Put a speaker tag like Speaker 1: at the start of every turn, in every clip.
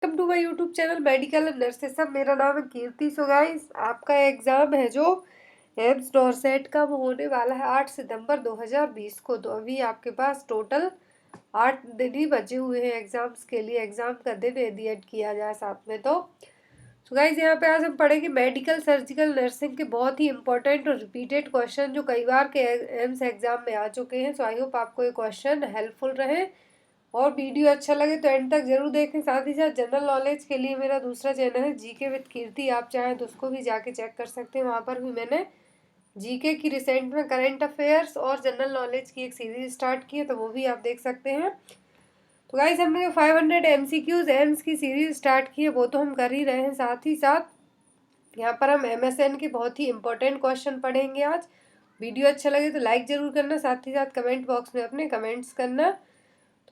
Speaker 1: Welcome to my YouTube channel medical and nurses. सब मेरा नाम है कीर्ति। सो गाइस, आपका एग्ज़ाम है जो एम्स नॉर्सेट का, वो होने वाला है 8 सितंबर 2020 को। तो अभी आपके पास टोटल 8 दिन ही बचे हुए हैं एग्ज़ाम्स के लिए। एग्ज़ाम का दिन यदि ऐड किया जाए साथ में तो गाइस, यहाँ पे आज हम पढ़ेंगे मेडिकल सर्जिकल नर्सिंग के बहुत ही इंपॉर्टेंट और रिपीटेड क्वेश्चन जो कई बार के एम्स एग्जाम में आ चुके हैं। सो आई होप आपको ये क्वेश्चन हेल्पफुल रहे और वीडियो अच्छा लगे तो एंड तक जरूर देखें। साथ ही साथ जनरल नॉलेज के लिए मेरा दूसरा चैनल है जीके विद कीर्ति, आप चाहें तो उसको भी जाके चेक कर सकते हैं। वहाँ पर भी मैंने जीके की रिसेंट में करंट अफेयर्स और जनरल नॉलेज की एक सीरीज स्टार्ट की है, तो वो भी आप देख सकते हैं। तो गाइस, हमने जो 500 MCQs एम्स की सीरीज स्टार्ट की है वो तो हम कर ही रहे हैं। साथ ही साथ यहाँ पर हम MSN के बहुत ही इंपॉर्टेंट क्वेश्चन पढ़ेंगे आज। वीडियो अच्छा लगे तो लाइक जरूर करना, साथ ही साथ कमेंट बॉक्स में अपने कमेंट्स करना।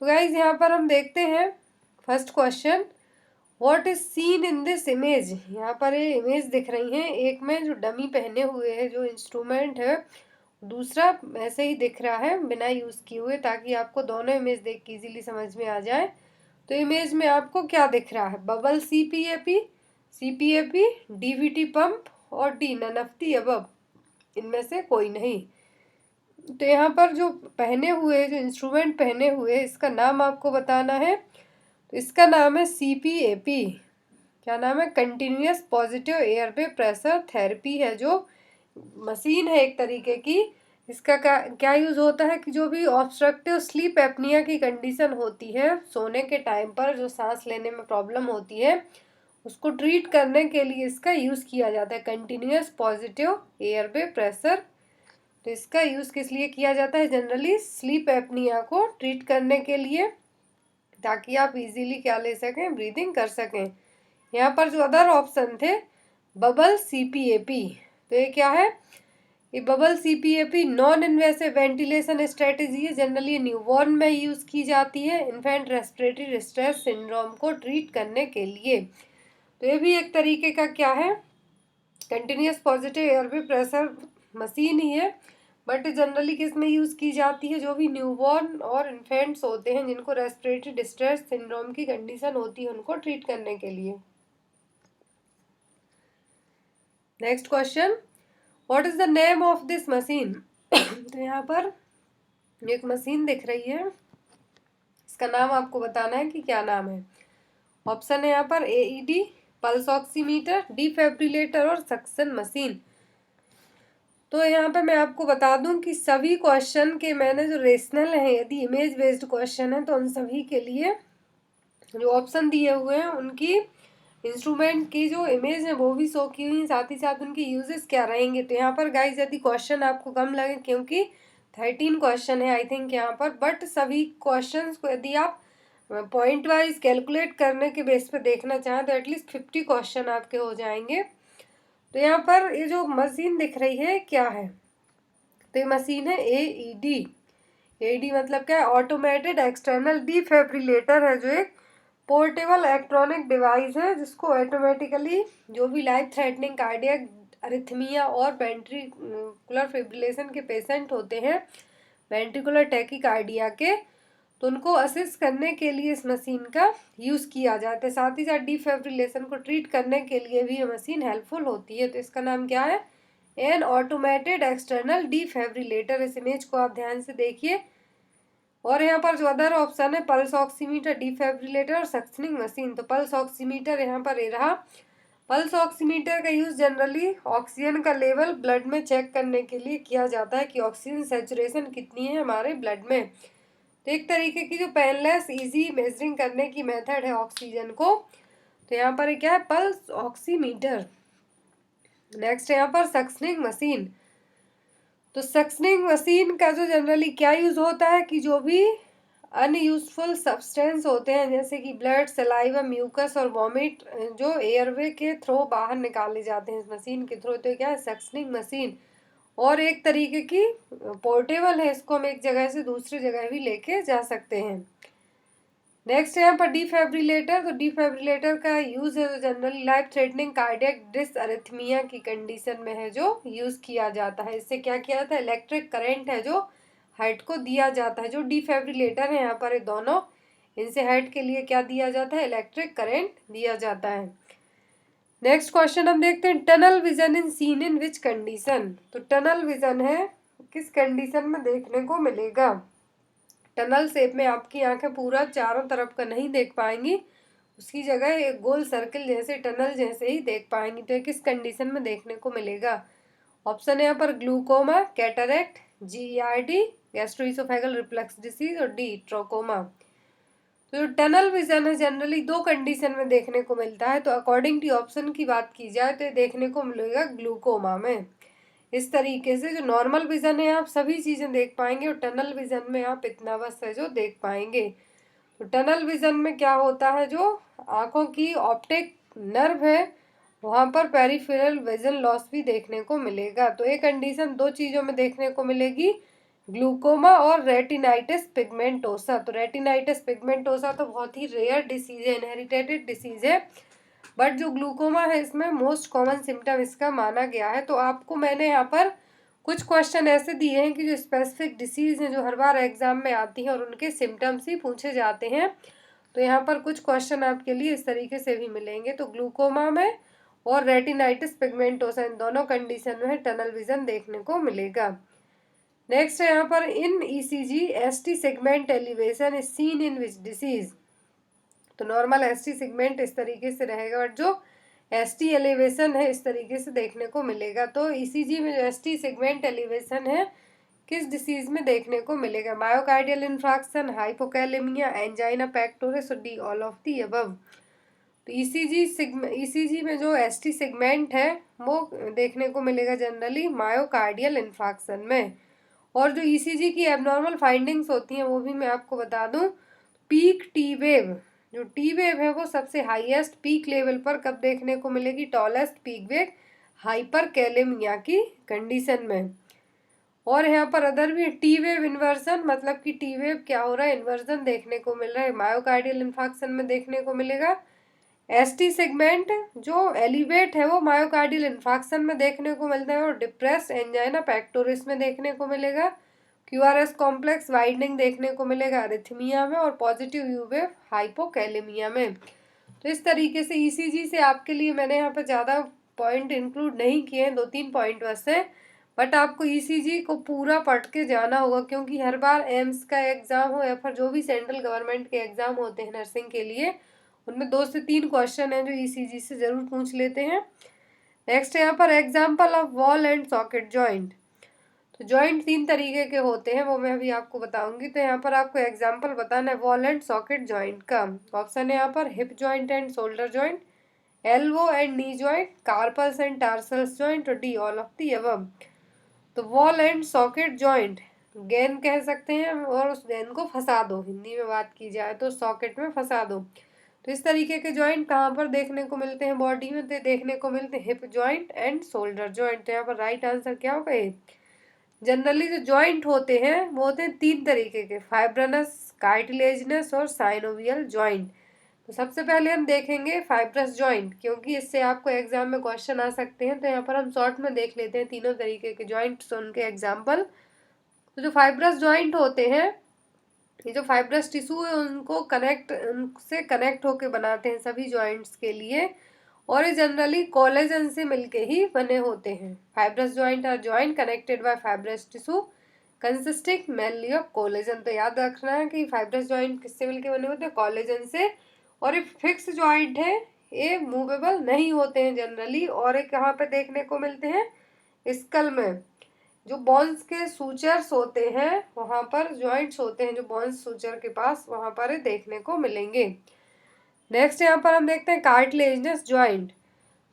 Speaker 1: तो गाइज, यहाँ पर हम देखते हैं first question, what is seen in this image. यहाँ पर ये इमेज दिख रही है, एक में जो डमी पहने हुए है जो इंस्ट्रूमेंट है, दूसरा ऐसे ही दिख रहा है बिना यूज किए हुए, ताकि आपको दोनों इमेज देख के इजीली समझ में आ जाए। तो इमेज में आपको क्या दिख रहा है? Bubble CPAP, CPAP, DVT pump और D none of the above, इनमें से कोई नहीं। तो यहाँ पर जो पहने हुए, जो इंस्ट्रूमेंट पहने हुए, इसका नाम आपको बताना है। तो इसका नाम है सीपीएपी। क्या नाम है? Continuous positive airway pressure therapy है जो मशीन है एक तरीके की। इसका क्या यूज़ होता है कि जो भी ऑब्स्ट्रक्टिव स्लीप एपनिया की कंडीशन होती है, सोने के टाइम पर जो सांस लेने में प्रॉब्लम होती है, उसको ट्रीट करने के लिए इसका यूज़ किया जाता है, कंटिन्यूअस पॉजिटिव एयरवे प्रेशर। तो इसका यूज़ किस लिए किया जाता है? जनरली स्लीप एपनिया को ट्रीट करने के लिए, ताकि आप इजीली क्या ले सकें, ब्रीदिंग कर सकें। यहाँ पर जो अदर ऑप्शन थे, बबल सीपीएपी, तो ये क्या है? ये bubble CPAP non invasive ventilation strategy है, जनरली न्यूबॉर्न में यूज़ की जाती है इन्फेंट रेस्पिरेटरी डिस्ट्रेस सिंड्रोम को ट्रीट करने के लिए। तो ये भी एक तरीके का क्या है, continuous positive airway pressure machine ही है, बट जनरली किस में यूज़ की जाती है? जो भी न्यूबॉर्न और इन्फेंट्स होते हैं जिनको रेस्पिरेटरी डिस्ट्रेस सिंड्रोम की कंडीशन होती है, उनको ट्रीट करने के लिए। Next question, what is the name of this machine. तो यहाँ पर एक मशीन दिख रही है, इसका नाम आपको बताना है कि क्या नाम है। ऑप्शन है यहाँ पर AED, पल्स ऑक्सीमीटर, डिफिब्रिलेटर और सक्शन मशीन। तो यहाँ पे मैं आपको बता दूं कि सभी क्वेश्चन के मैंने जो रेशनल है, यदि इमेज बेस्ड क्वेश्चन है तो उन सभी के लिए जो ऑप्शन दिए हुए हैं उनकी इंस्ट्रूमेंट की जो इमेज है वो भी शो की हुई, साथ ही साथ उनके यूजेस क्या रहेंगे। तो यहाँ पर गाइज यदि क्वेश्चन आपको कम लगे, क्योंकि 13 क्वेश्चन है आई थिंक यहाँ पर, बट सभी क्वेश्चन को यदि आप पॉइंट वाइज कैलकुलेट करने के बेस पे देखना चाहें तो एटलीस्ट 50 क्वेश्चन आपके हो जाएंगे। तो यहाँ पर ये जो मशीन दिख रही है क्या है? तो ये मशीन है AED। AED मतलब क्या है? ऑटोमेटेड एक्सटर्नल डिफिब्रिलेटर है, जो एक पोर्टेबल इलेक्ट्रॉनिक डिवाइस है जिसको ऑटोमेटिकली जो भी लाइफ थ्रेटनिंग कार्डियक अरिथमिया और वेंट्रिकुलर फिब्रिलेशन के पेशेंट होते हैं, वेंट्रिकुलर टैकीकार्डिया के, तो उनको असिस्ट करने के लिए इस मशीन का यूज़ किया जाता है। साथ ही साथ डिफिब्रिलेशन को ट्रीट करने के लिए भी ये मशीन हेल्पफुल होती है। तो इसका नाम क्या है? N automated external defibrillator. इस इमेज को आप ध्यान से देखिए। और यहाँ पर जो अदर ऑप्शन है, पल्स ऑक्सीमीटर, डिफिब्रिलेटर और सक्शनिंग मशीन। तो पल्स ऑक्सीमीटर यहाँ पर ये रहा। पल्स ऑक्सीमीटर का यूज़ जनरली ऑक्सीजन का लेवल ब्लड में चेक करने के लिए किया जाता है कि ऑक्सीजन सेचुरेशन कितनी है हमारे ब्लड में। तो एक तरीके की जो पेनलेस इजी मेजरिंग करने की मेथड है ऑक्सीजन को। तो यहाँ पर क्या है? Pulse oximeter. नेक्स्ट यहाँ पर सक्शनिंग मशीन। तो सक्शनिंग मशीन का जो जनरली क्या यूज़ होता है कि जो भी अनयूजफुल सब्सटेंस होते हैं, जैसे कि ब्लड, सलाइवा, म्यूकस और वॉमिट, जो एयरवे के थ्रू बाहर निकाले जाते हैं इस मशीन के थ्रू। तो क्या है? Suctioning machine. और एक तरीके की पोर्टेबल है, इसको हम एक जगह से दूसरी जगह भी लेके जा सकते हैं। नेक्स्ट यहाँ पर डिफिब्रिलेटर। तो डिफिब्रिलेटर का यूज़ है जो जनरली लाइफ थ्रेटनिंग कार्डियक डिसअरिथमिया की कंडीशन में है जो यूज़ किया जाता है। इससे क्या किया जाता है? इलेक्ट्रिक करंट है जो हार्ट को दिया जाता है। जो डिफिब्रिलेटर है यहाँ पर ये दोनों इनसे हेड के लिए क्या दिया जाता है, इलेक्ट्रिक करंट दिया जाता है। नेक्स्ट क्वेश्चन हम देखते हैं, tunnel vision in seen in which condition. तो टनल विजन है किस कंडीशन में देखने को मिलेगा। टनल शेप में आपकी आंखें पूरा चारों तरफ का नहीं देख पाएंगी, उसकी जगह एक गोल सर्किल जैसे टनल जैसे ही देख पाएंगी। तो ये किस कंडीशन में देखने को मिलेगा। ऑप्शन है यहाँ पर glaucoma, cataract, GERD, gastroesophageal reflux disease और D ट्रोकोमा। तो जो टनल विजन है जनरली दो कंडीशन में देखने को मिलता है। तो अकॉर्डिंग टू ऑप्शन की बात की जाए तो ये देखने को मिलेगा ग्लूकोमा में। इस तरीके से जो नॉर्मल विजन है आप सभी चीज़ें देख पाएंगे और टनल विजन में आप इतना बस है जो देख पाएंगे। तो टनल विजन में क्या होता है, जो आंखों की ऑप्टिक नर्व है वहाँ पर पेरिफेरल विजन लॉस भी देखने को मिलेगा। तो ये कंडीशन दो चीज़ों में देखने को मिलेगी, ग्लूकोमा और रेटिनाइटिस पिगमेंटोसा। तो रेटिनाइटिस पिगमेंटोसा तो बहुत ही रेयर डिसीज है, इनहेरिटेड डिसीज है, बट जो ग्लूकोमा है इसमें मोस्ट कॉमन सिम्टम इसका माना गया है। तो आपको मैंने यहाँ पर कुछ क्वेश्चन ऐसे दिए हैं कि जो स्पेसिफिक डिसीज हैं जो हर बार एग्जाम में आती हैं और उनके सिम्टम्स ही पूछे जाते हैं। तो यहाँ पर कुछ क्वेश्चन आपके लिए इस तरीके से भी मिलेंगे। तो ग्लूकोमा में और रेटिनाइटिस पिगमेंटोसा इन दोनों कंडीशन में टनल विजन देखने को मिलेगा। नेक्स्ट है यहाँ पर, इन ECG ST segment elevation is seen in which disease. तो नॉर्मल ST सेगमेंट इस तरीके से रहेगा और जो ST एलिवेशन है इस तरीके से देखने को मिलेगा। तो ECG में जो ST सेगमेंट एलिवेशन है किस डिसीज में देखने को मिलेगा, मायोकार्डियल इन्फ्राक्शन, हाइपोकैलेमिया, एंजाइना पेक्टोरिस और D all of the above. तो ECG में जो ST सेगमेंट है वो देखने को मिलेगा जनरली मायोकार्डियल इन्फ्राक्शन में। और जो ECG की एबनॉर्मल फाइंडिंग्स होती हैं वो भी मैं आपको बता दूं, पीक T वेव, जो T वेव है वो सबसे हाईएस्ट पीक लेवल पर कब देखने को मिलेगी, tallest peak wave hyper kalaemia की कंडीशन में। और यहाँ पर अदर भी T वेव इन्वर्जन, मतलब कि T वेव क्या हो रहा है, इन्वर्जन देखने को मिल रहा है, मायोकार्डियल इन्फाक्शन में देखने को मिलेगा। ST सेगमेंट जो एलिवेट है वो मायोकार्डियल इन्फाक्शन में देखने को मिलता है और डिप्रेस एंजाइना पेक्टोरिस में देखने को मिलेगा। QRS कॉम्प्लेक्स वाइडनिंग देखने को मिलेगा अरिथमिया में और पॉजिटिव यू वेव हाइपोकैलेमिया में। तो इस तरीके से ECG से आपके लिए मैंने यहाँ पर ज़्यादा पॉइंट इंक्लूड नहीं किए हैं, 2-3 पॉइंट बस है, बट आपको ECG को पूरा पढ़ के जाना होगा क्योंकि हर बार एम्स का एग्ज़ाम हो या फिर जो भी सेंट्रल गवर्नमेंट के एग्ज़ाम होते हैं नर्सिंग के लिए उनमें 2 से 3 क्वेश्चन हैं जो ECG से ज़रूर पूछ लेते हैं। नेक्स्ट यहाँ पर example of wall and socket joint. तो जॉइंट 3 तरीके के होते हैं वो मैं अभी आपको बताऊंगी। तो यहाँ पर आपको एग्जाम्पल बताना है वॉल एंड सॉकेट जॉइंट का। ऑप्शन है यहाँ पर hip joint and shoulder joint, elbow and knee joint, carpals and tarsals joint और D all of the above. तो वॉल एंड सॉकेट जॉइंट गेंद कह सकते हैं और उस गेंद को फंसा दो, हिंदी में बात की जाए तो सॉकेट में फंसा दो। तो इस तरीके के जॉइंट कहाँ पर देखने को मिलते हैं बॉडी में, तो देखने को मिलते हैं hip joint and shoulder joint. तो यहाँ पर राइट आंसर क्या होगा ये। जनरली जो जॉइंट होते हैं वो होते हैं 3 तरीके के, फाइब्रनस, कार्टिलेजिनस और साइनोवियल जॉइंट। तो सबसे पहले हम देखेंगे फाइब्रस जॉइंट क्योंकि इससे आपको एग्जाम में क्वेश्चन आ सकते हैं। तो यहाँ पर हम शॉर्ट में देख लेते हैं तीनों तरीके के जॉइंट्स उनके एग्जाम्पल। तो जो फाइब्रस जॉइंट होते हैं, ये जो फाइब्रस टिश्यू है उनसे कनेक्ट होके बनाते हैं सभी जॉइंट्स के लिए और ये जनरली कोलेजन से मिलके ही बने होते हैं। Fibrous joint are joint connected by fibrous tissue consisting mainly of collagen. तो याद रखना है कि फाइब्रस जॉइंट किससे मिलके बने होते हैं, कोलेजन से। और ये फिक्स जॉइंट है, ये मूवेबल नहीं होते हैं जनरली। और ये कहाँ पे देखने को मिलते हैं, स्कल में। जो बोन्स के सूचर्स होते हैं वहाँ पर जॉइंट्स होते हैं, जो बोन्स सूचर के पास वहाँ पर देखने को मिलेंगे। नेक्स्ट यहाँ पर हम देखते हैं कार्टिलेजिनस जॉइंट।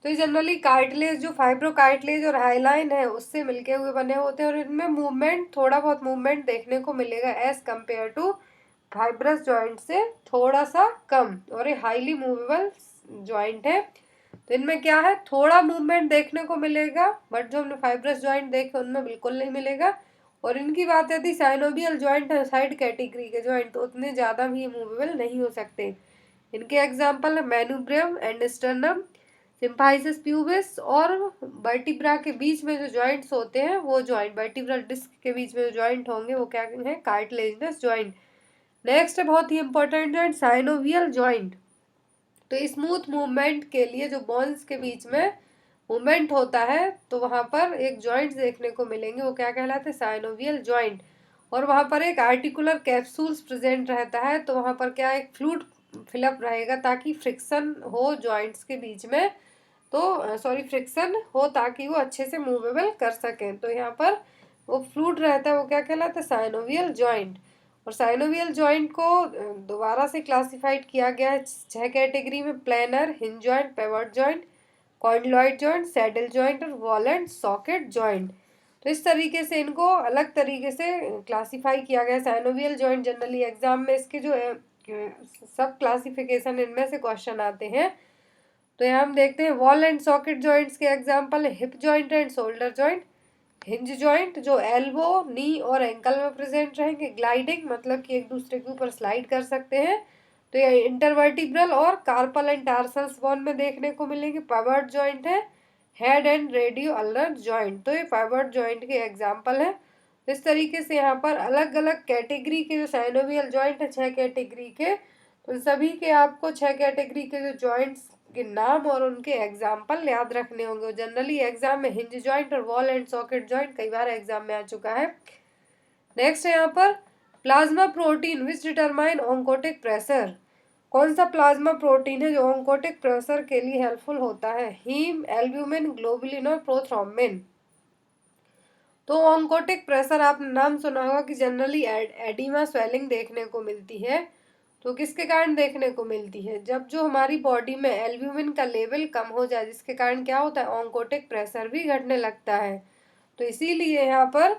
Speaker 1: तो ये जनरली कार्टिलेज जो फाइब्रोकार्टिलेज और हाइलाइन है उससे मिलके हुए बने होते हैं और इनमें मूवमेंट, थोड़ा बहुत मूवमेंट देखने को मिलेगा as compare to fibrous joint से थोड़ा सा कम। और ये हाईली मूवेबल जॉइंट है। तो इनमें क्या है, थोड़ा मूवमेंट देखने को मिलेगा, बट जो हमने फाइब्रस जॉइंट देखे उनमें बिल्कुल नहीं मिलेगा। और इनकी बात यदि साइनोवियल जॉइंट है, साइड कैटेगरी के जॉइंट, तो उतने ज़्यादा भी मूवेबल नहीं हो सकते। इनके एग्जाम्पल है manubrium and sternum, symphysis pubis और वर्टिब्रा के बीच में जो जॉइंट्स होते हैं वो जॉइंट, वर्टिब्रल डिस्क के बीच में जो जॉइंट होंगे वो क्या है, कार्टिलेजिनस जॉइंट। नेक्स्ट बहुत ही इंपॉर्टेंट जॉइंट साइनोवियल जॉइंट। तो स्मूथ मूवमेंट के लिए जो बोन्स के बीच में मूवमेंट होता है तो वहां पर एक जॉइंट देखने को मिलेंगे, वो क्या कहलाते हैं, साइनोवियल जॉइंट। और वहां पर एक आर्टिकुलर कैप्सूल्स प्रेजेंट रहता है, तो वहां पर क्या एक फ्लूइड फिलअप रहेगा ताकि फ्रिक्शन हो जॉइंट्स के बीच में, तो सॉरी फ्रिक्शन हो ताकि वो अच्छे से मूवेबल कर सकें। तो यहाँ पर वो फ्लूइड रहता है, वो क्या कहलाता है, साइनोवियल जॉइंट। और साइनोवियल जॉइंट को दोबारा से क्लासिफाइड किया गया है 6 कैटेगरी में, planar, hinge joint, pivot joint, condyloid joint, saddle joint और वॉल एंड सॉकेट जॉइंट। तो इस तरीके से इनको अलग तरीके से क्लासिफाई किया गया है। साइनोवियल जॉइंट जनरली एग्जाम में इसके जो सब क्लासिफिकेशन इनमें से क्वेश्चन आते हैं। तो यहाँ हम देखते हैं वॉल एंड सॉकेट जॉइंट्स के एग्जाम्पल है hip joint and shoulder joint, hinge joint जो एल्बो, नी और एंकल में प्रेजेंट रहेंगे, ग्लाइडिंग मतलब कि एक दूसरे के ऊपर स्लाइड कर सकते हैं, तो ये इंटरवर्टिब्रल और कार्पल एंड टार्सल्स बोन में देखने को मिलेंगे। पाइवट जॉइंट है head and radio ulnar joint, तो ये पाइवट जॉइंट के एग्जाम्पल है। इस तरीके से यहाँ पर अलग अलग कैटेगरी के जो साइनोवियल जॉइंट है 6 कैटेगरी के, तो सभी के आपको 6 कैटेगरी के जो जॉइंट्स के नाम और उनके एग्जाम्पल याद रखने होंगे। जनरली एग्जाम में हिंज जॉइंट और वॉल एंड सॉकेट जॉइंट कई बार एग्जाम में आ चुका है। नेक्स्ट है यहाँ पर plasma protein which determine oncotic pressure. कौन सा प्लाज्मा प्रोटीन है जो ऑन्कोटिक प्रेशर के लिए हेल्पफुल होता है, हीम, एल्ब्यूमिन, ग्लोबुलिन और प्रोथ्रोम्बिन। तो ऑन्कोटिक प्रेशर आपने नाम सुना होगा कि जनरली एडिमा स्वेलिंग देखने को मिलती है, तो किसके कारण देखने को मिलती है, जब जो हमारी बॉडी में एल्ब्यूमिन का लेवल कम हो जाए, जिसके कारण क्या होता है, ऑन्कोटिक प्रेशर भी घटने लगता है। तो इसीलिए यहाँ पर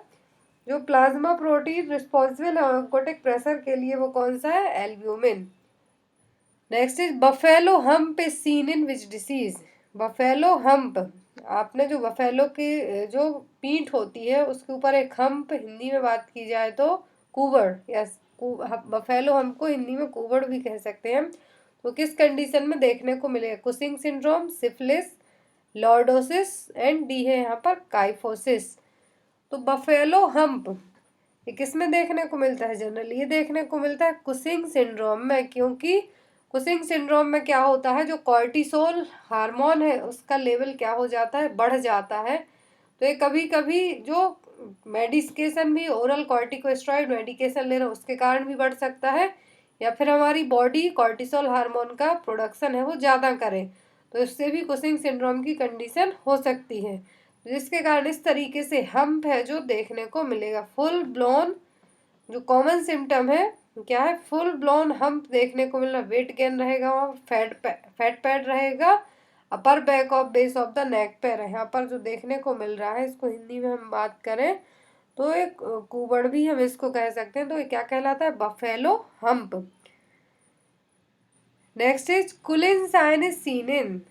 Speaker 1: जो प्लाज्मा प्रोटीन रिस्पॉन्सिबल है ऑन्कोटिक प्रेशर के लिए वो कौन सा है, albumin. Next is buffalo hump is seen in which disease. Buffalo hump, आपने जो बफेलो की जो पीठ होती है उसके ऊपर एक हम्प, हिंदी में बात की जाए तो कुबड़, यस बफेलो हम्प को हिंदी में कुबड़ भी कह सकते हैं। तो किस कंडीशन में देखने को मिलेगा, Cushing syndrome, syphilis, lordosis and D है यहाँ पर काइफोसिस। तो बफेलो हम्प ये किस में देखने को मिलता है, जनरली ये देखने को मिलता है कुसिंग सिंड्रोम में, क्योंकि कुसिंग सिंड्रोम में क्या होता है, जो कॉर्टिसोल हार्मोन है उसका लेवल क्या हो जाता है, बढ़ जाता है। तो ये कभी कभी जो मेडिकेशन भी ओरल कॉर्टिकोस्टेरॉइड मेडिकेशन ले रहे हैं उसके कारण भी बढ़ सकता है, या फिर हमारी बॉडी कॉर्टिसोल हार्मोन का प्रोडक्शन है वो ज़्यादा करे, तो इससे भी कुसिंग सिंड्रोम की कंडीशन हो सकती है, जिसके कारण इस तरीके से हम्प है जो देखने को मिलेगा। फुल ब्लोन जो कॉमन सिम्टम है क्या है, फुल ब्लोन हम्प देखने को मिलना, वेट गेन रहेगा, वहाँ फैट पैड रहेगा, upper back of base of the neck पे है। यहाँ पर जो देखने को मिल रहा है इसको हिंदी में हम बात करें तो एक कुबड़ भी हम इसको कह सकते हैं, तो ये क्या कहलाता है, buffalo hump. Next is Cullen sign is seen in.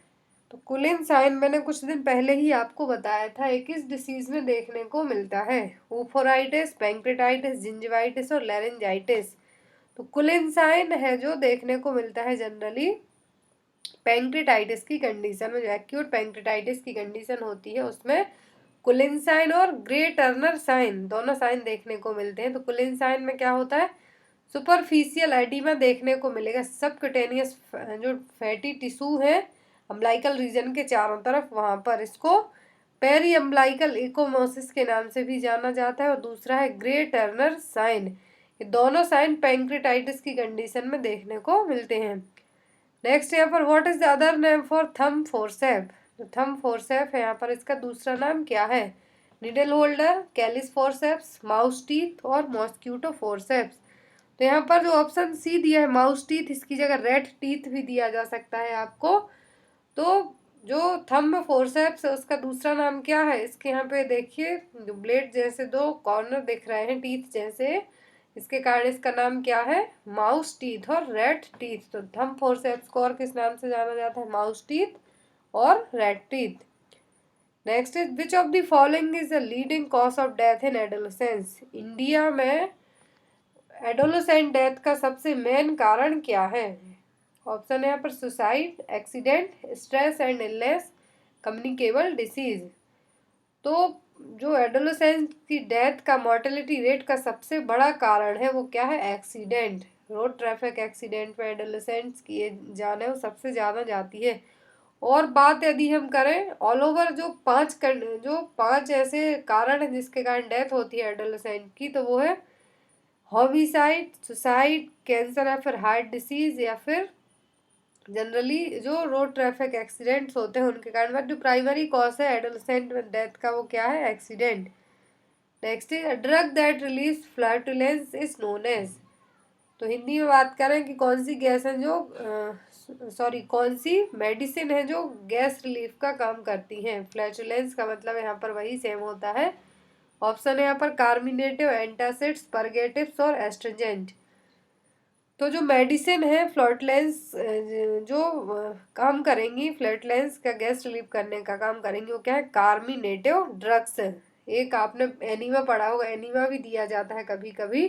Speaker 1: तो कुलिन साइन मैंने कुछ दिन पहले ही आपको बताया था, एक किस डिसीज में देखने को मिलता है, ऊफोराइटिस, पैंक्रेटाइटिस, जिंजिवाइटिस और लैरिंजाइटिस। तो कुलिन साइन है जो देखने को मिलता है जनरली पैंक्रेटाइटिस की कंडीशन में, जो एक्यूट पैंक्रेटाइटिस की कंडीशन होती है उसमें कुलिन साइन और ग्रे टर्नर साइन दोनों साइन देखने को मिलते हैं। तो कुलिन साइन में क्या होता है, सुपरफिशियल एडिमा देखने को मिलेगा, सबक्यूटेनियस जो फैटी टिश्यू है अम्बलाइकल रीजन के चारों तरफ, वहां पर इसको पेरी अम्बलाइकल इकोमोसिस के नाम से भी जाना जाता है। और दूसरा है ग्रे टर्नर साइन, ये दोनों साइन पैंक्रेटाइटिस की कंडीशन में देखने को मिलते हैं। नेक्स्ट यहाँ पर what is the other name for thumb forceps. जो थंब फोरसेप है यहाँ पर इसका दूसरा नाम क्या है, needle holder, Kallis forceps, mouse teeth और मॉस्क्यूटो फोरसेप्स। तो यहाँ पर जो ऑप्शन सी दिया है माउस टीथ, इसकी जगह रेड टीथ भी दिया जा सकता है आपको। तो जो थंब फोरसेप्स है उसका दूसरा नाम क्या है, इसके यहाँ पे देखिए जो ब्लेड जैसे दो कॉर्नर दिख रहे हैं टीथ जैसे, इसके कारण इसका नाम क्या है, माउस टीथ और रेड टीथ। तो थंब फोरसेप्स को और किस नाम से जाना जाता है, माउस टीथ और red teeth. Next is which of the following is the leading cause of death in adolescence. India में एडोलेसेंट डेथ का सबसे मेन कारण क्या है, ऑप्शन है यहाँ पर suicide, accident, stress and illness, communicable disease. तो जो एडोलेसेंट की डेथ का मॉर्टेलिटी रेट का सबसे बड़ा कारण है वो क्या है, एक्सीडेंट। रोड ट्रैफिक एक्सीडेंट में एडोलेसेंट्स की जान है वो सबसे ज़्यादा जाती है। और बात यदि हम करें ऑल ओवर जो पांच ऐसे कारण हैं जिसके कारण डेथ होती है एडोलेसेंट की, तो वो है होमिसाइड, सुसाइड, कैंसर या फिर हार्ट डिसीज, या फिर जनरली जो रोड ट्रैफिक एक्सीडेंट्स होते हैं उनके कारण। बट जो प्राइमरी कॉज है एडोलेसेंट में डेथ का वो क्या है? Accident. Next is drug that release flatulence is known as. तो हिंदी में बात करें कि कौन सी गैस है जो कौन सी मेडिसिन है जो गैस रिलीफ का काम करती है? फ्लैटुलेंस का मतलब यहाँ पर वही सेम होता है। ऑप्शन है यहाँ पर कार्मिनेटिव, एंटासिड्स, परगेटिव्स और एस्ट्रिजेंट। तो जो मेडिसिन है फ्लैटुलेंस जो काम करेंगी, फ्लैटुलेंस का गैस रिलीव करने का काम करेंगी, वो क्या है? Carminative drugs. एक आपने एनीमा पढ़ा होगा, एनीमा भी दिया जाता है कभी कभी।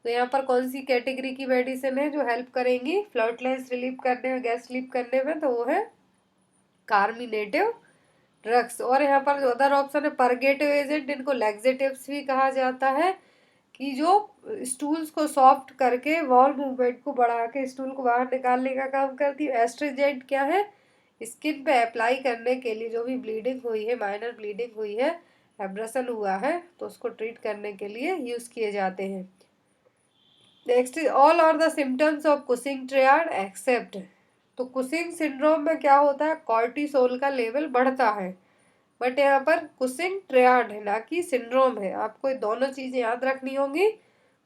Speaker 1: तो यहाँ पर कौन सी कैटेगरी की मेडिसिन है जो हेल्प करेंगी फ्लैटुलेंस रिलीव करने में, गैस रिलीव करने में? तो वो है कार्मिनेटिव ड्रग्स। और यहाँ पर जो अदर ऑप्शन है परगेटिव एजेंट, इनको लैक्सेटिव्स भी कहा जाता है, कि जो स्टूल्स को सॉफ्ट करके वॉल मूवमेंट को बढ़ा के स्टूल को बाहर निकालने का काम करती है। एस्ट्रिजेंट क्या है? स्किन पे अप्लाई करने के लिए, जो भी ब्लीडिंग हुई है, माइनर ब्लीडिंग हुई है, एब्रेशन हुआ है, तो उसको ट्रीट करने के लिए यूज किए जाते हैं। Next is all are the symptoms of Cushing triad except. तो कुशिंग सिंड्रोम में क्या होता है? कॉर्टिसोल का लेवल बढ़ता है। बट यहाँ पर कुशिंग ट्रायड है ना कि सिंड्रोम है, आपको ये दोनों चीजें याद रखनी होंगी।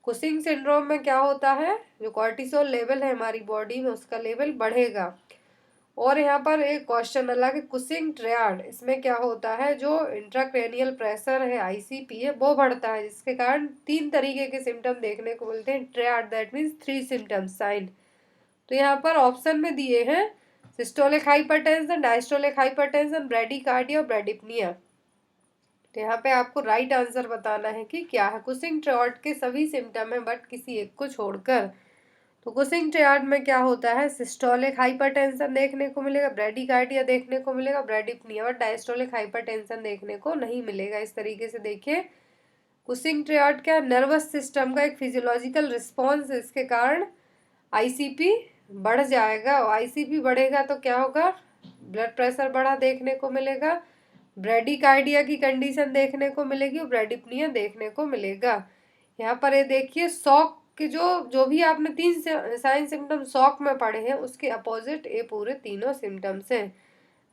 Speaker 1: कुशिंग सिंड्रोम में क्या होता है? जो कॉर्टिसोल लेवल है हमारी बॉडी में उसका लेवल बढ़ेगा। और यहाँ पर एक क्वेश्चन अलग है, कुशिंग ट्रायड, इसमें क्या होता है? जो इंट्राक्रेनियल प्रेशर है, आईसीपी है, वो बढ़ता है, जिसके कारण 3 तरीके के सिम्टम देखने को मिलते हैं। Triad that means 3 symptoms sign. तो यहाँ पर ऑप्शन में दिए हैं systolic hypertension, diastolic hypertension, bradycardia, bradypnea. तो यहाँ पे आपको राइट आंसर बताना है कि क्या है। कुशिंग ट्रायड के सभी सिम्टम है बट किसी एक को छोड़कर। तो कुशिंग ट्रायड में क्या होता है? सिस्टोलिक हाइपरटेंशन देखने को मिलेगा, ब्रेडिकार्डिया देखने को मिलेगा, ब्रेडिप्निया, और डायस्टोलिक हाइपरटेंशन देखने को नहीं मिलेगा। इस तरीके से देखिए कुशिंग ट्रायड क्या? नर्वस सिस्टम का एक फिजियोलॉजिकल रिस्पॉन्स, इसके कारण आईसीपी बढ़ जाएगा। और आईसीपी बढ़ेगा तो क्या होगा? ब्लड प्रेशर बढ़ा देखने को मिलेगा, ब्रेडिकार्डिया की कंडीशन देखने को मिलेगी और ब्रेडिप्निया देखने को मिलेगा। यहाँ पर ये देखिए शॉक के जो जो भी आपने 3 साइन सिम्टम शॉक में पढ़े हैं उसके अपोजिट ये पूरे तीनों सिम्टम्स हैं।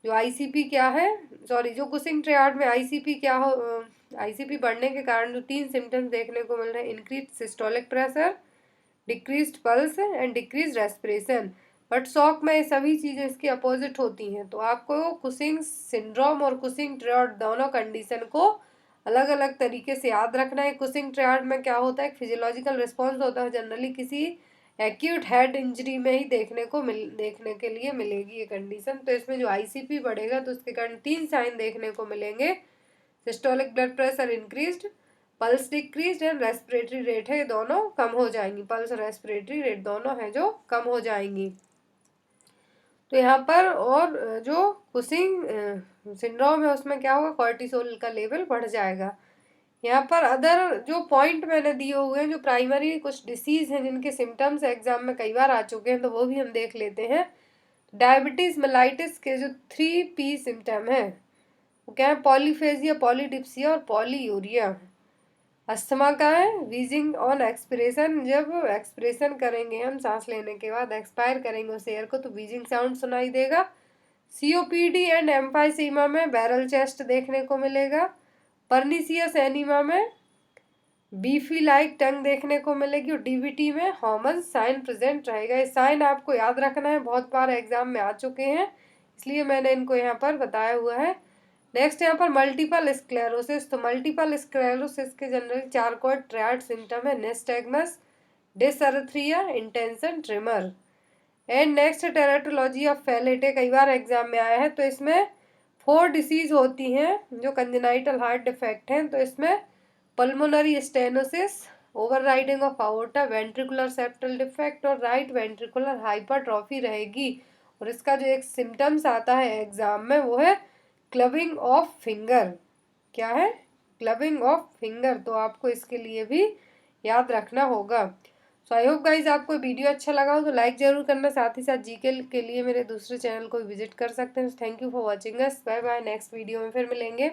Speaker 1: जो आईसीपी क्या है, जो कुशिंग ट्रायड में आईसीपी क्या हो, आईसीपी बढ़ने के कारण जो 3 सिम्टम्स देखने को मिल रहे हैं, increase systolic pressure, decreased pulse and decrease respiration. But shock में ये सभी चीज़ें इसके अपोजिट होती हैं। तो आपको कुशिंग सिंड्रोम और कुशिंग ट्रायड दोनों कंडीशन को अलग अलग तरीके से याद रखना है। कुशिंग ट्रायड में क्या होता है? फिजियोलॉजिकल रिस्पॉन्स होता है, जनरली किसी एक्यूट हेड इंजरी में ही देखने के लिए मिलेगी ये कंडीशन। तो इसमें जो आईसीपी बढ़ेगा तो उसके कारण 3 साइन देखने को मिलेंगे, systolic blood pressure increased, pulse decrease and respiratory rate है, दोनों कम हो जाएंगी। पल्स रेस्पिरेटरी रेट दोनों है जो कम हो जाएंगी। तो यहाँ पर और जो कुशिंग सिंड्रोम है उसमें क्या होगा? कॉर्टिसोल का लेवल बढ़ जाएगा। यहाँ पर अदर जो पॉइंट मैंने दिए हुए हैं, जो प्राइमरी कुछ डिसीज हैं जिनके सिम्टम्स एग्जाम में कई बार आ चुके हैं, तो वो भी हम देख लेते हैं। डायबिटीज मेलाइटिस के जो 3P सिम्टम है वो क्या है? पॉलीफेजिया, पॉलीडिप्सिया और पॉलीयूरिया। अस्थमा का है वीजिंग ऑन एक्सपिरेशन, जब एक्सपिरेशन करेंगे हम सांस लेने के बाद, एक्सपायर करेंगे उस एयर को, तो वीजिंग साउंड सुनाई देगा। सीओपीडी एंड एम्फाइसीमा में बैरल चेस्ट देखने को मिलेगा। परनीसियस एनीमा में बीफी लाइक टंग देखने को मिलेगी और डीवीटी में हॉमन साइन प्रेजेंट रहेगा। ये साइन आपको याद रखना है, बहुत बार एग्जाम में आ चुके हैं, इसलिए मैंने इनको यहाँ पर बताया हुआ है। नेक्स्ट यहाँ पर मल्टीपल स्क्लेरोसिस। तो मल्टीपल स्क्लेरोसिस के जनरल 4 कोड ट्रायड सिम्टम है, nystagmus, dysarthria, intention, tremor. And next teratology of Fallot, कई बार एग्जाम में आया है। तो इसमें 4 डिसीज होती हैं जो कंजेनाइटल हार्ट डिफेक्ट हैं। तो इसमें pulmonary stenosis, overriding of aorta, ventricular septal defect और राइट वेंट्रिकुलर हाइपरट्रॉफी रहेगी। और इसका जो एक सिम्टम्स आता है एग्जाम में वो है क्लबिंग ऑफ फिंगर। क्या है? Clubbing of finger. तो आपको इसके लिए भी याद रखना होगा। सो आई होप गाइज आपको वीडियो अच्छा लगा हो तो लाइक जरूर करना, साथ ही साथ जीके के लिए मेरे दूसरे चैनल को विजिट कर सकते हैं। Thank you for watching us, bye bye, next video में फिर मिलेंगे।